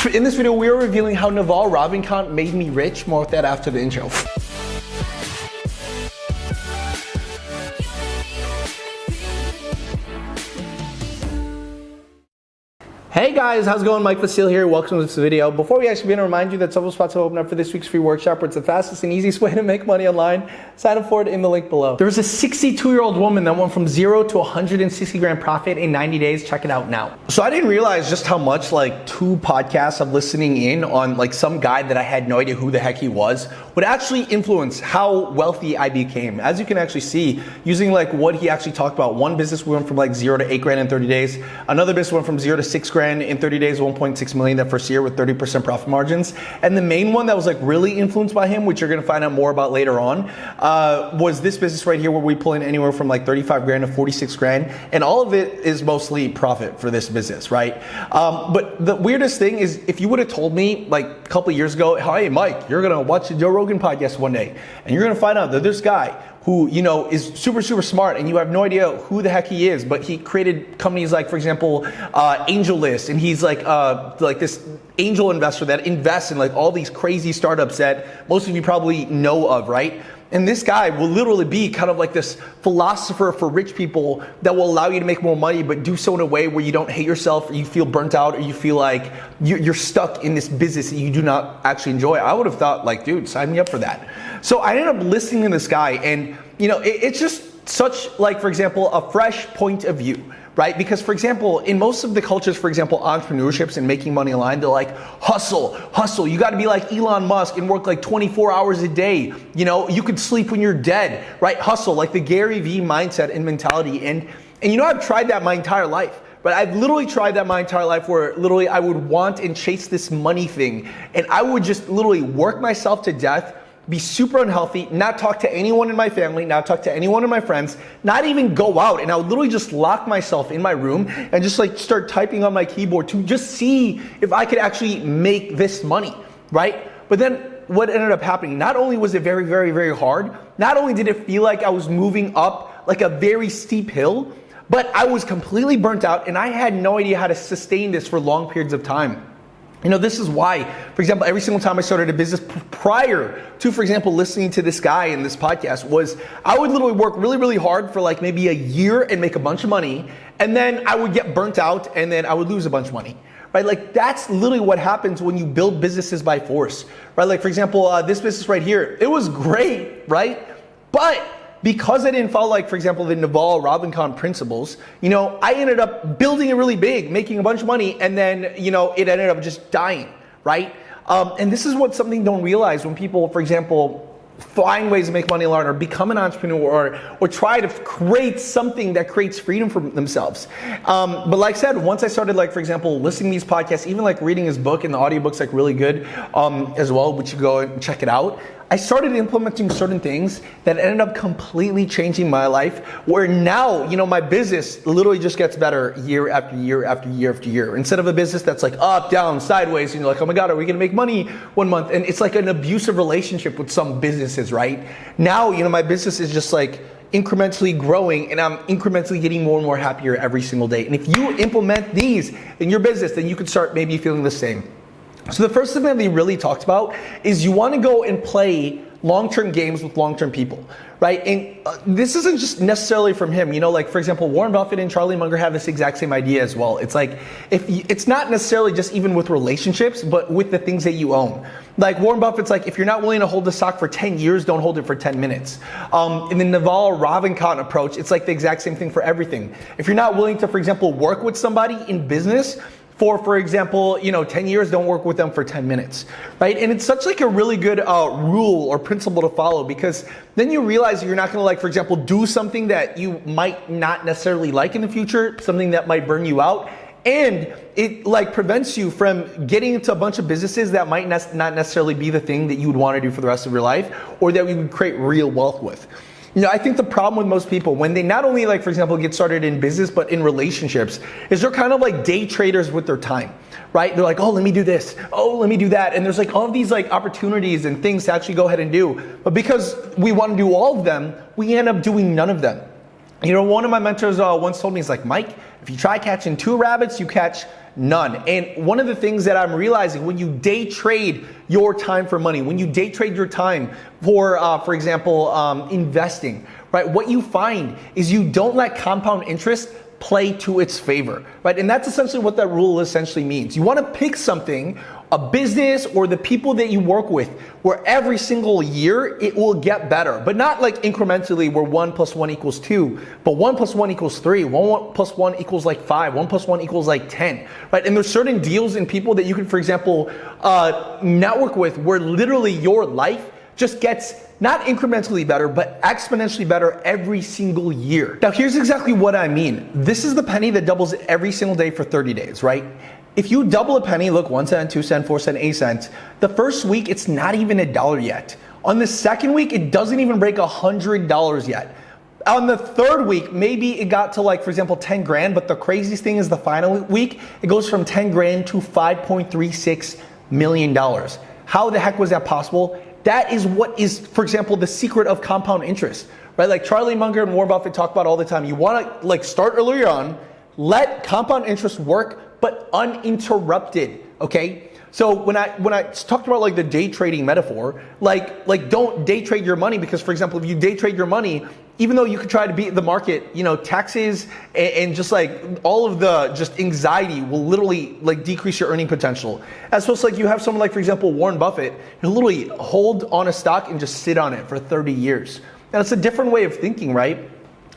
In this video, we are revealing how Naval Ravikant made me rich. More with that after the intro. Hey guys, how's it going? Mike Vasile here. Welcome to this video. Before we actually begin, to remind you that several spots will open up for this week's free workshop, where it's the fastest and easiest way to make money online. Sign up for it in the link below. There was a 62-year-old woman that went from 0 to 160 grand profit in 90 days. Check it out now. So I didn't realize just how much 2 podcasts I'm listening in on some guy that I had no idea who the heck he was would actually influence how wealthy I became. As you can actually see, using what he actually talked about. One business went from 0 to 8 grand in 30 days. Another business went from 0 to 6 grand in 30 days, 1.6 million that first year with 30% profit margins. And the main one that was really influenced by him, which you're gonna find out more about later on, was this business right here, where we pull in anywhere from 35 grand to 46 grand. And all of it is mostly profit for this business, right? But the weirdest thing is, if you would have told me a couple years ago, hey Mike, you're gonna watch the Joe Rogan podcast one day, and you're gonna find out that this guy who is super smart, and you have no idea who the heck he is, but he created companies for example, AngelList, and he's this angel investor that invests in all these crazy startups that most of you probably know of, right? And this guy will literally be kind of this philosopher for rich people that will allow you to make more money, but do so in a way where you don't hate yourself, or you feel burnt out, or you feel like you're stuck in this business that you do not actually enjoy. I would have thought, dude, sign me up for that. So I ended up listening to this guy, and it's just such, for example, a fresh point of view. Right? Because, for example, in most of the cultures, for example, entrepreneurships and making money online, they're hustle. You got to be like Elon Musk and work 24 hours a day. You could sleep when you're dead, right? Hustle, the Gary Vee mindset and mentality. And I've tried that my entire life. But I've literally tried that my entire life, where literally I would want and chase this money thing. And I would just literally work myself to death, be super unhealthy, not talk to anyone in my family, not talk to anyone of my friends, not even go out. And I would literally just lock myself in my room and just start typing on my keyboard to just see if I could actually make this money, right? But then what ended up happening, not only was it very, very, very hard, not only did it feel like I was moving up a very steep hill, but I was completely burnt out, and I had no idea how to sustain this for long periods of time. This is why, for example, every single time I started a business prior to, for example, listening to this guy in this podcast, was I would literally work really, really hard for maybe a year and make a bunch of money, and then I would get burnt out, and then I would lose a bunch of money, right? That's literally what happens when you build businesses by force, right? For example, this business right here, it was great, right? But because I didn't follow, for example, the Naval Ravikant principles, I ended up building it really big, making a bunch of money, and then, it ended up just dying, right? And this is what something don't realize when people, for example, find ways to make money online, or become an entrepreneur, or try to create something that creates freedom for themselves. But like I said, once I started, for example, listening to these podcasts, even reading his book, and the audiobook's really good as well, which you go and check it out, I started implementing certain things that ended up completely changing my life, where now, my business literally just gets better year after year after year after year. Instead of a business that's up, down, sideways, and you're oh my God, are we gonna make money one month? And it's an abusive relationship with some businesses, right? Now, my business is just incrementally growing, and I'm incrementally getting more and more happier every single day. And if you implement these in your business, then you could start maybe feeling the same. So the first thing that he really talked about is you want to go and play long-term games with long-term people, right? And this isn't just necessarily from him, for example, Warren Buffett and Charlie Munger have this exact same idea as well. It's it's not necessarily just even with relationships, but with the things that you own. Warren Buffett's if you're not willing to hold the stock for 10 years, don't hold it for 10 minutes. In the Naval Ravikant approach, it's the exact same thing for everything. If you're not willing to, for example, work with somebody in business for example, 10 years, don't work with them for 10 minutes, right? And it's such a really good rule or principle to follow, because then you realize you're not gonna for example, do something that you might not necessarily like in the future, something that might burn you out. And it prevents you from getting into a bunch of businesses that might not necessarily be the thing that you would want to do for the rest of your life, or that you would create real wealth with. I think the problem with most people, when they not only for example, get started in business, but in relationships, is they're kind of day traders with their time, right? They're oh, let me do this. Oh, let me do that. And there's all of these opportunities and things to actually go ahead and do. But because we want to do all of them, we end up doing none of them. One of my mentors once told me, he's Mike, if you try catching 2 rabbits, you catch None. And one of the things that I'm realizing, when you day trade your time for money, when you day trade your time for example, investing, right? What you find is you don't let compound interest play to its favor, right? And that's essentially what that rule essentially means. You want to pick something, a business or the people that you work with, where every single year it will get better, but not like incrementally where 1 + 1 = 2, but 1 + 1 = 3, 1 + 1 = like 5, 1 + 1 = like 10, right? And there's certain deals and people that you can, for example, network with, where literally your life just gets not incrementally better, but exponentially better every single year. Now, here's exactly what I mean. This is the penny that doubles every single day for 30 days, right? If you double a penny, look, 1 cent, 2 cent, 4 cent, 8 cents, the first week, it's not even $1 yet. On the second week, it doesn't even break $100 yet. On the third week, maybe it got to like, for example, 10 grand, but the craziest thing is the final week, it goes from 10 grand to $5.36 million. How the heck was that possible? That is what is, for example, the secret of compound interest, right? Like Charlie Munger and Warren Buffett talk about all the time. You want to like start earlier on, let compound interest work, but uninterrupted, okay? So when I talked about like the day trading metaphor, like don't day trade your money, because for example, if you day trade your money, even though you could try to beat the market, you know, taxes and just like all of the just anxiety will literally like decrease your earning potential. As opposed to like you have someone like, for example, Warren Buffett, who literally hold on a stock and just sit on it for 30 years. Now it's a different way of thinking, right?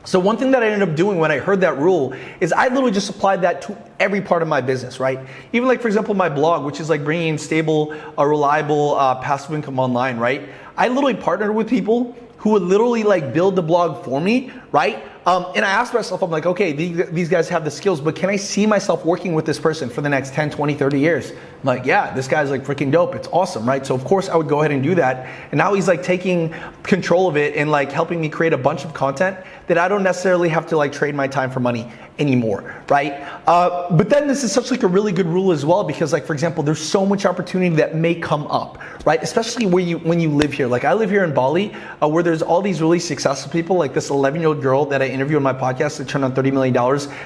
So one thing that I ended up doing when I heard that rule is I literally just applied that to every part of my business, right? Even like, for example, my blog, which is like bringing in stable, reliable, passive income online, right? I literally partnered with people who would literally like build the blog for me, right? And I asked myself, I'm like, okay, these guys have the skills, but can I see myself working with this person for the next 10, 20, 30 years? I'm like, yeah, this guy's like freaking dope. It's awesome, right? So of course I would go ahead and do that. And now he's like taking control of it and like helping me create a bunch of content that I don't necessarily have to like trade my time for money anymore, right? But then this is such like a really good rule as well, because like, for example, there's so much opportunity that may come up, right? Especially when you live here. Like I live here in Bali, where there's all these really successful people, like this 11-year-old girl that I interviewed on my podcast that turned on $30 million,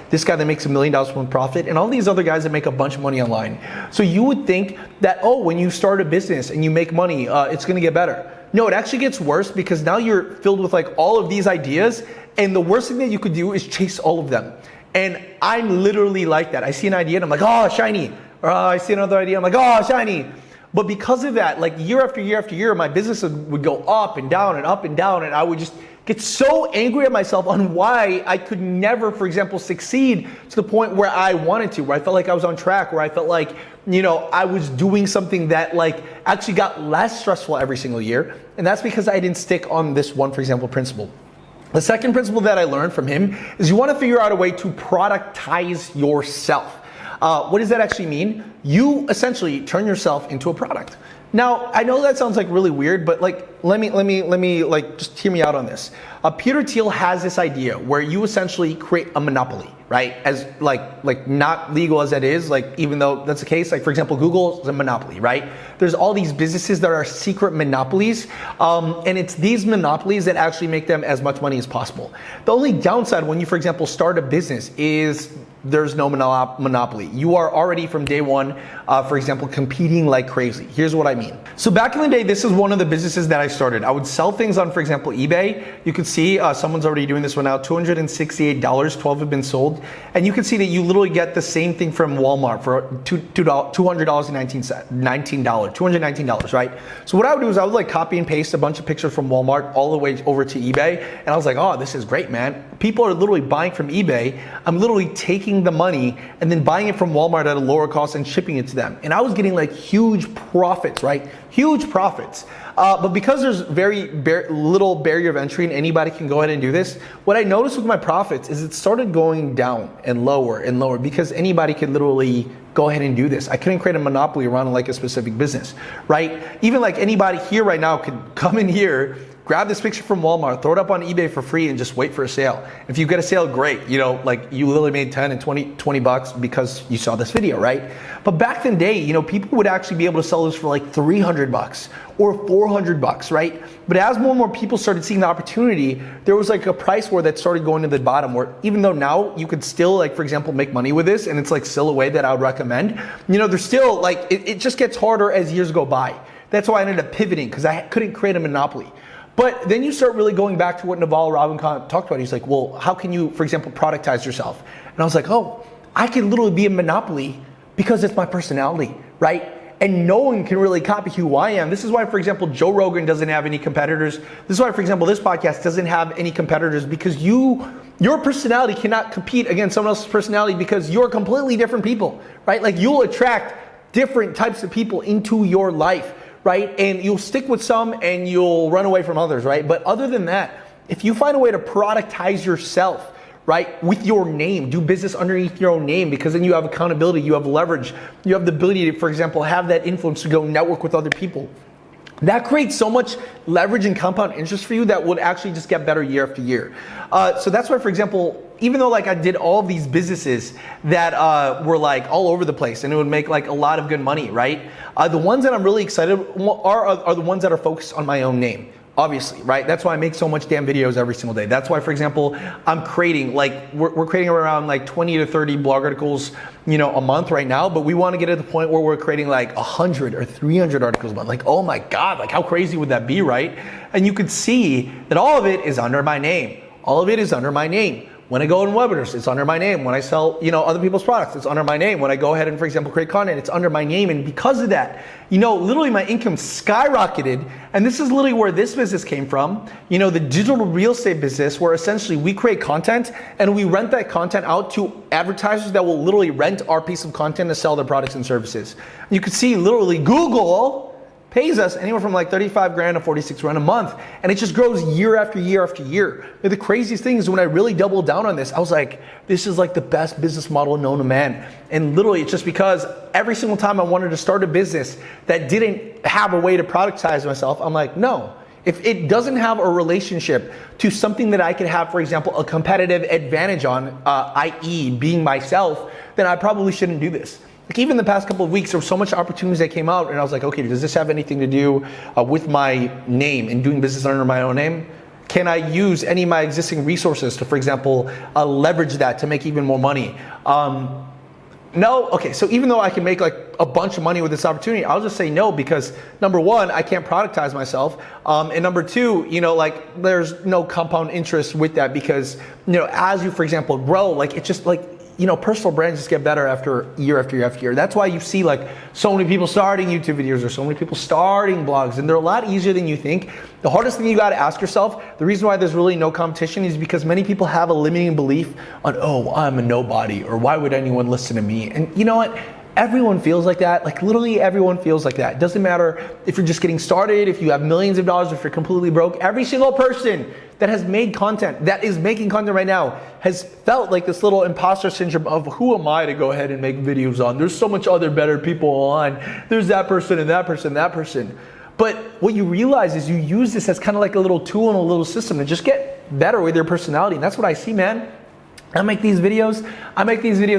this guy that makes $1 million from profit, and all these other guys that make a bunch of money online. So you would think that, oh, when you start a business and you make money, it's gonna get better. No, it actually gets worse, because now you're filled with like all of these ideas, and the worst thing that you could do is chase all of them. And I'm literally like that. I see an idea and I'm like, oh, shiny. Or I see another idea, I'm like, oh, shiny. But because of that, like year after year after year, my business would go up and down and up and down, and I would just get so angry at myself on why I could never, for example, succeed to the point where I wanted to, where I felt like I was on track, where I felt like, you know, I was doing something that like actually got less stressful every single year. And that's because I didn't stick on this one, for example, principle. The second principle that I learned from him is you want to figure out a way to productize yourself. What does that actually mean? You essentially turn yourself into a product. Now, I know that sounds like really weird, but like, let me like, just hear me out on this. Peter Thiel has this idea where you essentially create a monopoly, right? As like not legal as that is, like even though that's the case, like for example, Google is a monopoly, right? There's all these businesses that are secret monopolies, and it's these monopolies that actually make them as much money as possible. The only downside when you, for example, start a business is there's no monopoly. You are already from day one, for example, competing like crazy. Here's what I mean. So back in the day, this is one of the businesses that I started. I would sell things on, for example, eBay. You could see someone's already doing this one now, $268, 12 have been sold. And you can see that you literally get the same thing from Walmart for $219, right? So what I would do is I would like copy and paste a bunch of pictures from Walmart all the way over to eBay. And I was like, oh, this is great, man. People are literally buying from eBay. I'm literally taking the money and then buying it from Walmart at a lower cost and shipping it to them. And I was getting like huge profits, right? Huge profits. But because there's very little barrier of entry and anybody can go ahead and do this, what I noticed with my profits is it started going down and lower because anybody could literally go ahead and do this. I couldn't create a monopoly around like a specific business, right? Even like anybody here right now could come in here, grab this picture from Walmart, throw it up on eBay for free and just wait for a sale. If you get a sale, great. You know, like you literally made 10 and 20 bucks because you saw this video, right? But back in the day, you know, people would actually be able to sell this for like 300 bucks or 400 bucks, right? But as more and more people started seeing the opportunity, there was like a price war that started going to the bottom, where even though now you could still, like, for example, make money with this, and it's like still a way that I would recommend, you know, there's still like, it just gets harder as years go by. That's why I ended up pivoting, because I couldn't create a monopoly. But then you start really going back to what Naval Ravikant talked about. He's like, well, how can you, for example, productize yourself? And I was like, oh, I can literally be a monopoly because it's my personality, right? And no one can really copy who I am. This is why, for example, Joe Rogan doesn't have any competitors. This is why, for example, this podcast doesn't have any competitors, because your personality cannot compete against someone else's personality, because you're completely different people, right? Like, you'll attract different types of people into your life, right? And you'll stick with some and you'll run away from others, right? But other than that, if you find a way to productize yourself, right, with your name, do business underneath your own name, because then you have accountability, you have leverage, you have the ability to, for example, have that influence to go network with other people. That creates so much leverage and compound interest for you that would actually just get better year after year. So that's why, for example, even though like I did all of these businesses that were like all over the place and it would make like a lot of good money, right? The ones that I'm really excited are the ones that are focused on my own name. Obviously, right? That's why I make so much damn videos every single day. That's why, for example, I'm creating like, we're creating around like 20 to 30 blog articles, you know, a month right now, but we want to get to the point where we're creating like 100 or 300 articles a month. Like, oh my God, like how crazy would that be, right? And you could see that all of it is under my name. All of it is under my name. When I go on webinars, it's under my name. When I sell, you know, other people's products, it's under my name. When I go ahead and, for example, create content, it's under my name. And because of that, you know, literally my income skyrocketed. And this is literally where this business came from. You know, the digital real estate business, where essentially we create content and we rent that content out to advertisers that will literally rent our piece of content to sell their products and services. You can see literally Google pays us anywhere from like 35 grand to 46 grand a month. And it just grows year after year after year. But the craziest thing is when I really doubled down on this, I was like, this is like the best business model known to man. And literally it's just because every single time I wanted to start a business that didn't have a way to productize myself, I'm like, no. If it doesn't have a relationship to something that I could have, for example, a competitive advantage on, i.e. being myself, then I probably shouldn't do this. Like even the past couple of weeks, there was so much opportunities that came out and I was like, okay, does this have anything to do with my name and doing business under my own name? Can I use any of my existing resources to, for example, leverage that to make even more money? No? Okay, so even though I can make like a bunch of money with this opportunity, I'll just say no, because number one, I can't productize myself. And number two, you know, like there's no compound interest with that, because, you know, as you, for example, grow, like it's just like, you know, personal brands just get better after year after year after year. That's why you see like so many people starting YouTube videos or so many people starting blogs, and they're a lot easier than you think. The hardest thing you got to ask yourself, the reason why there's really no competition is because many people have a limiting belief on, oh, I'm a nobody, or why would anyone listen to me? And you know what? Everyone feels like that. Like literally everyone feels like that. It doesn't matter if you're just getting started, if you have millions of dollars, if you're completely broke. Every single person that has made content, that is making content right now, has felt like this little imposter syndrome of who am I to go ahead and make videos on? There's so much other better people on. There's that person and that person and that person. But what you realize is you use this as kind of like a little tool and a little system to just get better with your personality. And that's what I see, man. I make these videos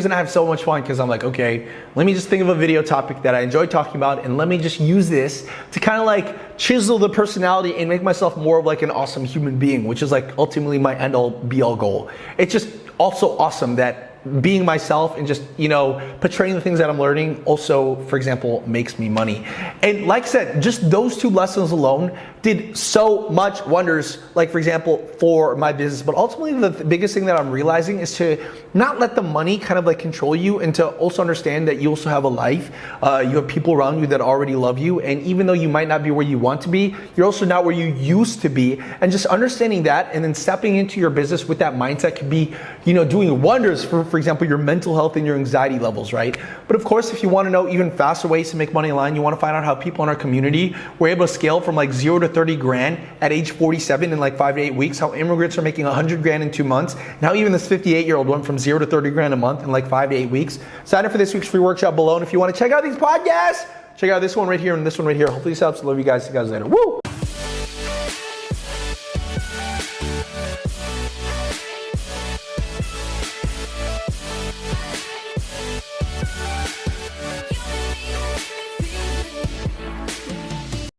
and I have so much fun because I'm like, okay, let me just think of a video topic that I enjoy talking about and let me just use this to kind of like chisel the personality and make myself more of like an awesome human being, which is like ultimately my end all be all goal. It's just also awesome that being myself and just, you know, portraying the things that I'm learning also, for example, makes me money. And like I said, just those two lessons alone did so much wonders, like for example, for my business. But ultimately the biggest thing that I'm realizing is to not let the money kind of like control you, and to also understand that you also have a life. You have people around you that already love you. And even though you might not be where you want to be, you're also not where you used to be. And just understanding that and then stepping into your business with that mindset could be, you know, doing wonders for example, your mental health and your anxiety levels, right? But of course, if you want to know even faster ways to make money online, you want to find out how people in our community were able to scale from like 0 to 30 grand at age 47 in like 5 to 8 weeks, how immigrants are making 100 grand in 2 months, and how even this 58-year-old went from 0 to 30 grand a month in like 5 to 8 weeks. Sign up for this week's free workshop below. And if you want to check out these podcasts, check out this one right here and this one right here. Hopefully this helps. Love you guys. See you guys later. Woo!